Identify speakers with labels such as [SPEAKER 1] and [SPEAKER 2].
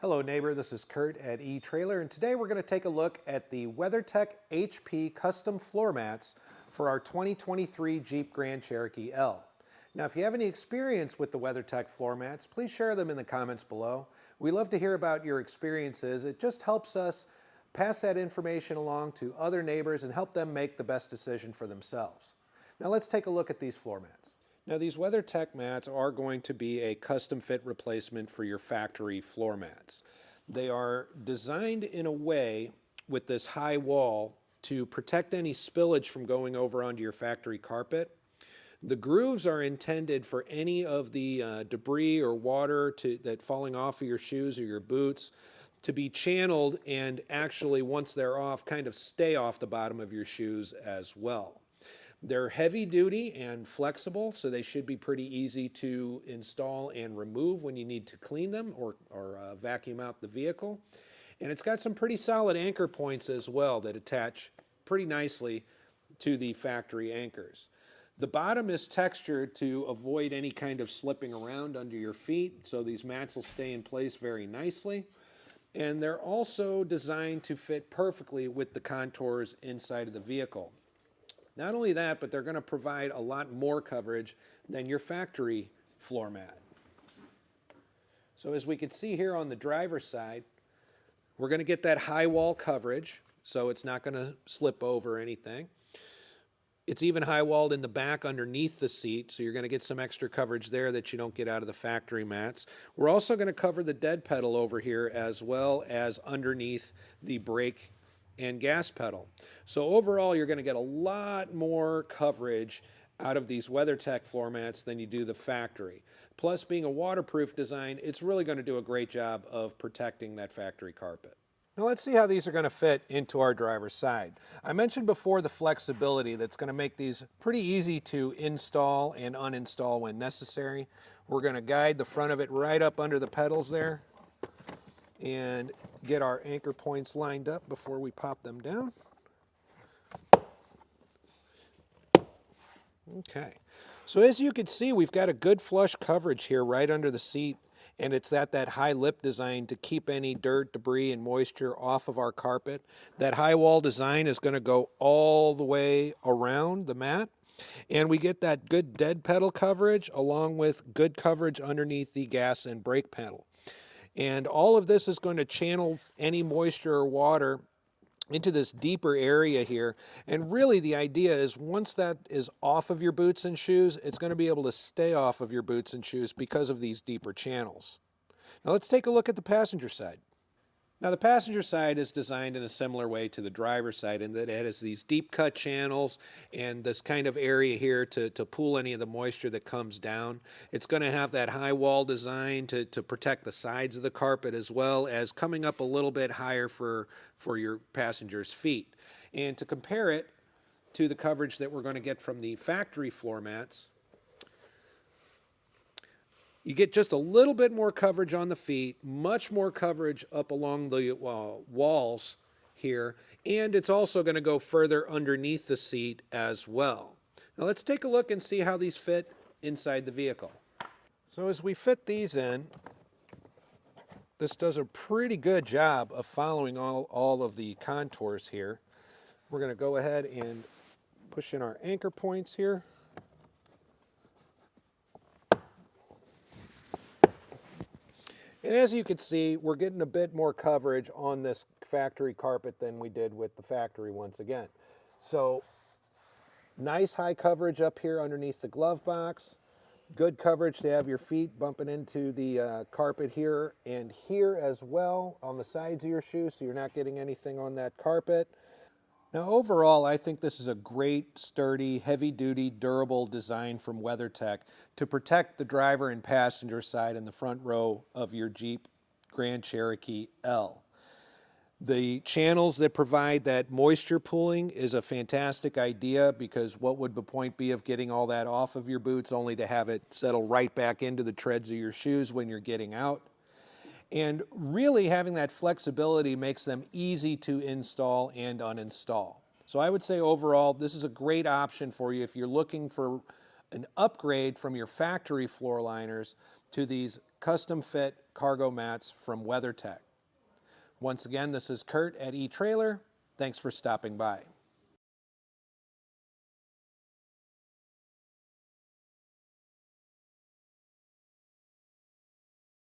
[SPEAKER 1] Hello neighbor, this is Curt at eTrailer, and today we're going to take a look at the WeatherTech HP custom floor mats for our 2023 Jeep Grand Cherokee L. Now if you have any experience with the WeatherTech floor mats, please share them in the comments below. We love to hear about your experiences. It just helps us pass that information along to other neighbors and help them make the best decision for themselves. Now let's take a look at these floor mats. Now these WeatherTech mats are going to be a custom fit replacement for your factory floor mats. They are designed in a way with this high wall to protect any spillage from going over onto your factory carpet. The grooves are intended for any of the debris or water that falling off of your shoes or your boots to be channeled and actually once they're off kind of stay off the bottom of your shoes as well. They're heavy duty and flexible, so they should be pretty easy to install and remove when you need to clean them or vacuum out the vehicle. And it's got some pretty solid anchor points as well that attach pretty nicely to the factory anchors. The bottom is textured to avoid any kind of slipping around under your feet, so these mats will stay in place very nicely. And they're also designed to fit perfectly with the contours inside of the vehicle. Not only that, but they're going to provide a lot more coverage than your factory floor mat. So as we can see here on the driver's side, we're going to get that high wall coverage, so it's not going to slip over anything. It's even high walled in the back underneath the seat, so you're going to get some extra coverage there that you don't get out of the factory mats. We're also going to cover the dead pedal over here as well as underneath the brake and gas pedal. So overall you're going to get a lot more coverage out of these WeatherTech floor mats than you do the factory. Plus, being a waterproof design, it's really going to do a great job of protecting that factory carpet. Now let's see how these are going to fit into our driver's side. I mentioned before the flexibility that's going to make these pretty easy to install and uninstall when necessary. We're going to guide the front of it right up under the pedals there and get our anchor points lined up before we pop them down. Okay, so as you can see, we've got a good flush coverage here right under the seat, and it's that high lip design to keep any dirt, debris, and moisture off of our carpet. That high wall design is going to go all the way around the mat, and we get that good dead pedal coverage along with good coverage underneath the gas and brake pedal. And all of this is going to channel any moisture or water into this deeper area here. And really the idea is once that is off of your boots and shoes, it's going to be able to stay off of your boots and shoes because of these deeper channels. Now let's take a look at the passenger side. Now the passenger side is designed in a similar way to the driver's side in that it has these deep cut channels and this kind of area here to pool any of the moisture that comes down. It's going to have that high wall design to protect the sides of the carpet as well as coming up a little bit higher for your passenger's feet. And to compare it to the coverage that we're going to get from the factory floor mats, you get just a little bit more coverage on the feet, much more coverage up along the walls here, and it's also going to go further underneath the seat as well. Now let's take a look and see how these fit inside the vehicle. So as we fit these in, this does a pretty good job of following all of the contours here. We're going to go ahead and push in our anchor points here. And as you can see, we're getting a bit more coverage on this factory carpet than we did with the factory once again. So nice high coverage up here underneath the glove box. Good coverage to have your feet bumping into the carpet here and here as well on the sides of your shoes so you're not getting anything on that carpet. Now overall, I think this is a great, sturdy, heavy-duty, durable design from WeatherTech to protect the driver and passenger side in the front row of your Jeep Grand Cherokee L. The channels that provide that moisture pooling is a fantastic idea because what would the point be of getting all that off of your boots only to have it settle right back into the treads of your shoes when you're getting out? And really having that flexibility makes them easy to install and uninstall. So I would say overall, this is a great option for you if you're looking for an upgrade from your factory floor liners to these custom fit cargo mats from WeatherTech. Once again, this is Curt at eTrailer. Thanks for stopping by.